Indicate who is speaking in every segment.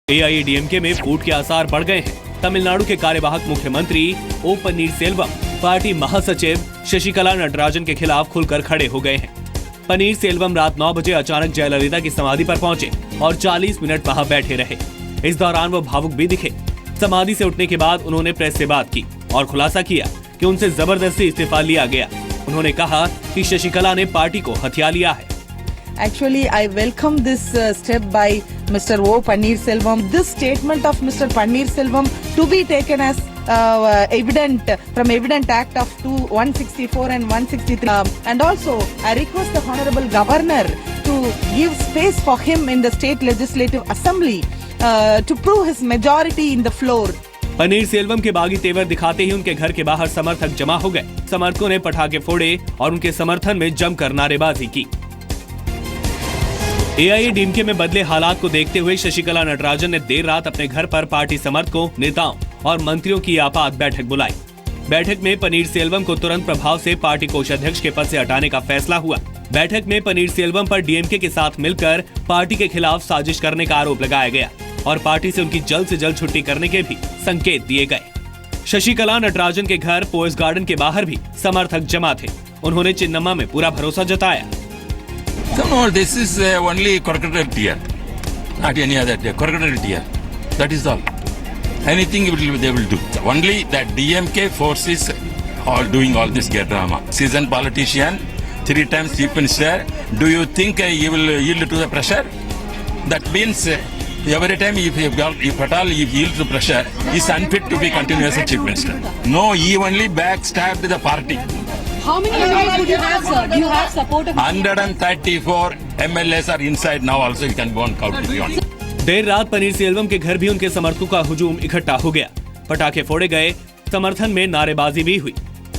Speaker 1: एआईएडीएमके में फूट के आसार बढ़ गए हैं। तमिलनाडु के कार्यवाहक मुख्यमंत्री ओ पनीरसेल्वम पार्टी महासचिव शशिकला नटराजन के खिलाफ खुलकर खड़े हो गए हैं। पनीरसेल्वम रात 9 बजे अचानक जयललिता की समाधि पर पहुंचे और 40 मिनट वहां बैठे रहे। इस दौरान वो भावुक भी दिखे। समाधि से उठने के बाद उन्होंने प्रेस से बात की और खुलासा किया कि उनसे जबरदस्ती इस्तीफा लिया गया। उन्होंने कहा कि शशिकला ने पार्टी को हथिया लिया है।
Speaker 2: Actually, I welcome this step by Mr. O. Pannirselvam. This statement of Mr. Pannirselvam to be taken as evident act of 164 and 163. And also, I request the Honorable Governor to give space for him in the State Legislative Assembly to prove his majority in the floor.
Speaker 1: Panneerselvam के बागी तेवर दिखाते ही उनके घर के बाहर समर्थक जमा हो गए। समर्थकों ने पटाखे फोड़े और उनके समर्थन में जमकर नारेबाजी की। एआईएडीएमके में बदले हालात को देखते हुए शशिकला नटराजन ने देर रात अपने घर पर पार्टी समर्थकों, नेताओं और मंत्रियों की आपात बैठक बुलाई। बैठक में पनीरसेल्वम को तुरंत प्रभाव से पार्टी कोषाध्यक्ष के पद से हटाने का फैसला हुआ। बैठक में पनीरसेल्वम पर डीएमके के साथ मिलकर पार्टी के खिलाफ साजिश करने का आरोप लगाया गया और पार्टी से उनकी जल्द से जल्द छुट्टी करने के भी संकेत दिए गए। शशिकला नटराजन के घर पोएस गार्डन के बाहर भी समर्थक जमा थे। उन्होंने चिन्नम्मा में पूरा भरोसा जताया।
Speaker 3: No, this is only crocodile tear, not any other tear. Crocodile tear. That is all. Anything they will do. Only that DMK force is all doing all this drama. Seasoned politician, 3 times chief minister. Do you think he will yield to the pressure? That means every time if at all he yields to pressure, he is unfit to be continuous chief minister. No, he only backstabbed the party.
Speaker 4: How many MLAs would you have, sir? Do you have support of
Speaker 3: 134 MLAs are inside now also. You can go and count if you want.
Speaker 1: देर रात पनीरसेल्वम के घर भी उनके समर्थकों का हुजूम इकट्ठा हो गया। पटाखे फोड़े गए, समर्थन में नारेबाजी भी हुई।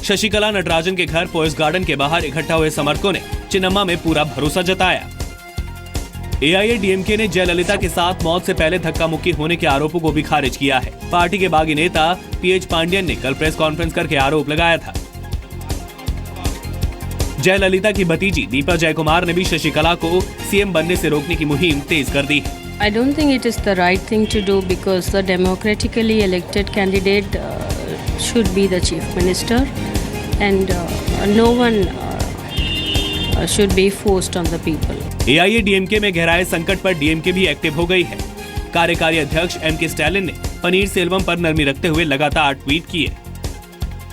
Speaker 1: शशिकला नटराजन के घर पोएस गार्डन के बाहर इकट्ठा हुए समर्थकों ने चिन्नम्मा में पूरा भरोसा जताया। एआईएडीएमके ने जयललिता के साथ मौत से पहले धक्का मुक्की होने के आरोपों को भी खारिज किया है। पार्टी के बागी नेता पीएच पांडियन ने कल प्रेस कॉन्फ्रेंस करके आरोप लगाया था। जयललिता की भतीजी दीपा जयकुमार ने भी शशिकला को सीएम बनने से रोकने की मुहिम तेज कर दी है।
Speaker 5: I don't think it is the right thing to do because the democratically elected candidate should be the chief minister and no one should be forced on the people.
Speaker 1: AIADMK में गहराए संकट पर डीएमके भी एक्टिव हो गई है। कार्यकारी अध्यक्ष MK Stalin ने पनीरसेल्वम पर नरमी रखते हुए लगातार ट्वीट किए।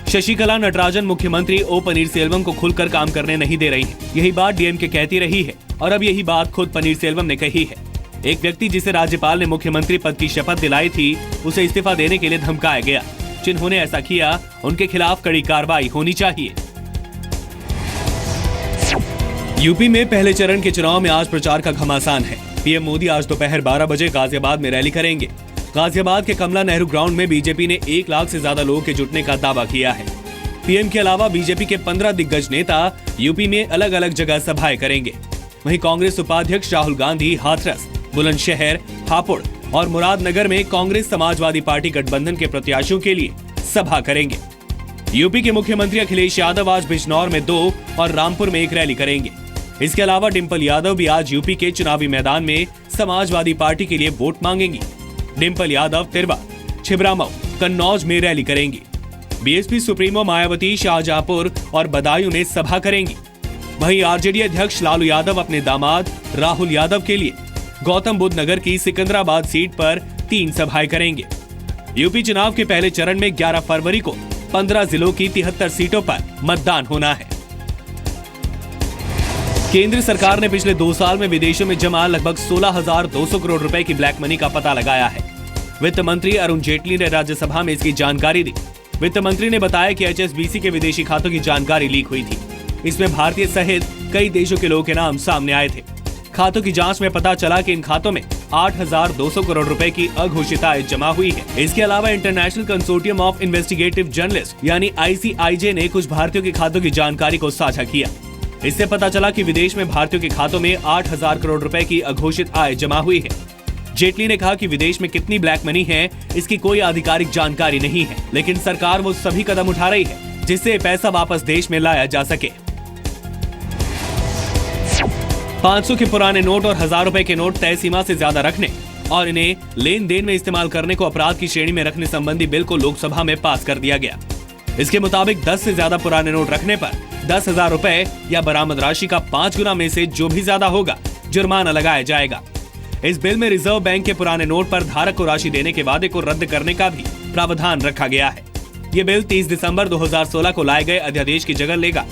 Speaker 1: शशिकला नटराजन मुख्यमंत्री ओ पनीरसेल्वम को खुलकर काम करने नहीं दे रही है। यही बात डीएमके कहती रही है और अब यही बात खुद पनीरसेल्वम ने कही है। एक व्यक्ति जिसे राज्यपाल ने मुख्यमंत्री पद की शपथ दिलाई थी, उसे इस्तीफा देने के लिए धमकाया गया। जिन्होंने ऐसा किया, उनके खिलाफ कड़ी कार्रवाई होनी चाहिए। यूपी में पहले चरण के चुनाव में आज प्रचार का घमासान है। पीएम मोदी आज दोपहर 12 बजे गाजियाबाद में रैली करेंगे। गाजियाबाद के कमला नेहरू ग्राउंड में बीजेपी ने 1 लाख से ज्यादा लोगों के जुटने का दावा किया है। पीएम के अलावा बीजेपी के 15 दिग्गज नेता यूपी में अलग अलग जगह सभाएं करेंगे। वहीं कांग्रेस उपाध्यक्ष राहुल गांधी हाथरस, बुलंदशहर, हापुड़ और मुरादनगर में कांग्रेस समाजवादी पार्टी गठबंधन के प्रत्याशियों के लिए सभा करेंगे। यूपी के मुख्यमंत्री अखिलेश यादव आज बिजनौर में 2 और रामपुर में 1 रैली करेंगे। इसके अलावा डिम्पल यादव भी आज यूपी के चुनावी मैदान में समाजवादी पार्टी के लिए वोट मांगेंगी। डिम्पल यादव तिरवा, छिबरामऊ, कन्नौज में रैली करेंगी। बीएसपी सुप्रीमो मायावती शाहजहांपुर और बदायूं में सभा करेंगी। वहीं आरजेडी अध्यक्ष लालू यादव अपने दामाद राहुल यादव के लिए गौतम बुद्ध नगर की सिकंदराबाद सीट पर 3 सभाएं करेंगे। यूपी चुनाव के पहले चरण में 11 फरवरी को 15 जिलों की 73 सीटों पर मतदान होना है। केंद्र सरकार ने पिछले 2 साल में विदेशों में जमा लगभग 16,200 करोड़ रुपए की ब्लैक मनी का पता लगाया है। वित्त मंत्री अरुण जेटली ने राज्यसभा में इसकी जानकारी दी। वित्त मंत्री ने बताया कि एचएसबीसी के विदेशी खातों की जानकारी लीक हुई थी। इसमें भारतीय सहित कई देशों के लोगों के नाम सामने आए थे। खातों की जांच में पता चला कि इन खातों में 8,200 करोड़ रुपए की अघोषित आय जमा हुई है। इसके अलावा international consortium of investigative journalist यानी ICIJ ने कुछ भारतीयों के खातों की जानकारी को साझा किया। इससे पता चला कि विदेश में भारतीयों के खातों में 8,000 करोड़ रुपए की अघोषित आय जमा हुई है। जेटली ने कहा कि विदेश में कितनी ब्लैक मनी है, इसकी कोई आधिकारिक जानकारी नहीं है, लेकिन सरकार वो सभी कदम उठा रही है जिससे पैसा वापस देश में लाया जा सके। 500 के पुराने नोट और 1000 रुपए के नोट तय सीमा से ज्यादा रखने और इन्हें लेन देन में इस्तेमाल करने को अपराध की श्रेणी में रखने संबंधी बिल को लोकसभा में पास कर दिया गया। इसके मुताबिक 10 से ज्यादा पुराने नोट रखने पर 10,000 रुपए या बरामद राशि का 5 गुना में से जो भी ज्यादा होगा जुर्माना लगाया जाएगा। इस बिल में रिजर्व बैंक के पुराने नोट पर धारक को राशि देने के वादे को रद्द करने का भी प्रावधान रखा गया है। ये बिल 30 दिसंबर 2016 को लाए गए अध्यादेश की जगह लेगा।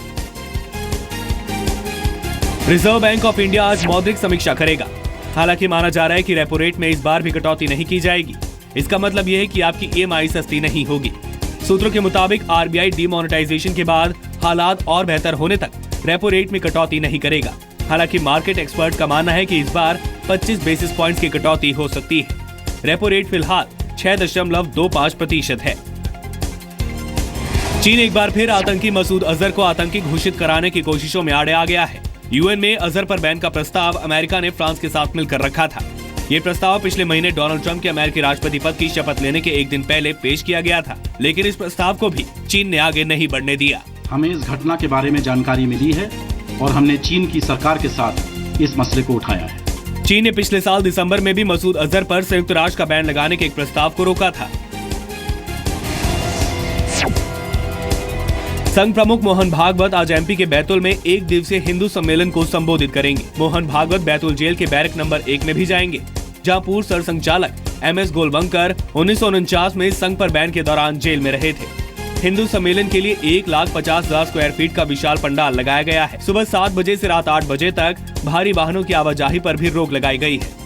Speaker 1: रिजर्व बैंक ऑफ इंडिया आज मौद्रिक समीक्षा करेगा। हालांकि माना जा रहा है कि रेपो रेट में इस बार भी कटौती नहीं की जाएगी। इसका मतलब यह है कि आपकी EMI सस्ती नहीं होगी। सूत्रों के मुताबिक RBI डीमोनेटाइजेशन के बाद हालात और बेहतर होने तक रेपो रेट में कटौती नहीं करेगा। हालांकि मार्केट एक्सपर्ट का मानना है कि इस बार 25 बेसिस पॉइंट्स की कटौती हो सकती है। रेपो रेट फिलहाल 6.25% है। चीन एक बार फिर आतंकी मसूद अजहर को आतंकी घोषित कराने की कोशिशों में आड़े आ गया है। UN में अजहर पर बैन का प्रस्ताव अमेरिका ने फ्रांस के साथ मिलकर रखा था। ये प्रस्ताव पिछले महीने डोनाल्ड ट्रंप के अमेरिकी राष्ट्रपति पद की शपथ लेने के एक दिन पहले पेश किया गया था, लेकिन इस प्रस्ताव को भी चीन ने आगे नहीं बढ़ने दिया।
Speaker 6: हमें इस घटना के बारे में जानकारी मिली है और हमने चीन की सरकार के साथ इस मसले को उठाया है।
Speaker 1: चीन ने पिछले साल दिसंबर में भी मसूद अजहर पर संयुक्त राष्ट्र का बैन लगाने के एक प्रस्ताव को रोका था। संघ प्रमुख मोहन भागवत आज MP के बैतूल में एक दिवसीय हिंदू सम्मेलन को संबोधित करेंगे। मोहन भागवत बैतूल जेल के बैरक नंबर 1 में भी जाएंगे, जहां पूर्व सरसंघचालक MS गोलवंकर 1949 में संघ पर बैन के दौरान जेल में रहे थे। हिंदू सम्मेलन के लिए 1,50,000 स्क्वायर फीट का विशाल पंडाल लगाया गया है। सुबह 7 बजे से रात 8 बजे तक भारी वाहनों की आवाजाही पर भी रोक लगाई गई है।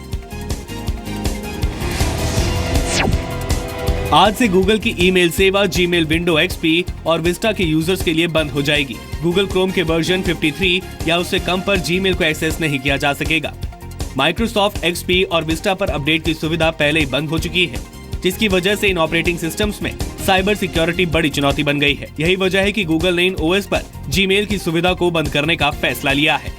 Speaker 1: आज से गूगल की ईमेल सेवा जीमेल विंडो XP और विस्टा के यूजर्स के लिए बंद हो जाएगी। गूगल क्रोम के वर्जन 53 या उससे कम पर जीमेल को एक्सेस नहीं किया जा सकेगा। माइक्रोसॉफ्ट XP और विस्टा पर अपडेट की सुविधा पहले ही बंद हो चुकी है, जिसकी वजह से इन ऑपरेटिंग सिस्टम्स में साइबर सिक्योरिटी बड़ी चुनौती बन गई है। यही वजह है कि गूगल ने इन OS पर जीमेल की सुविधा को बंद करने का फैसला लिया है।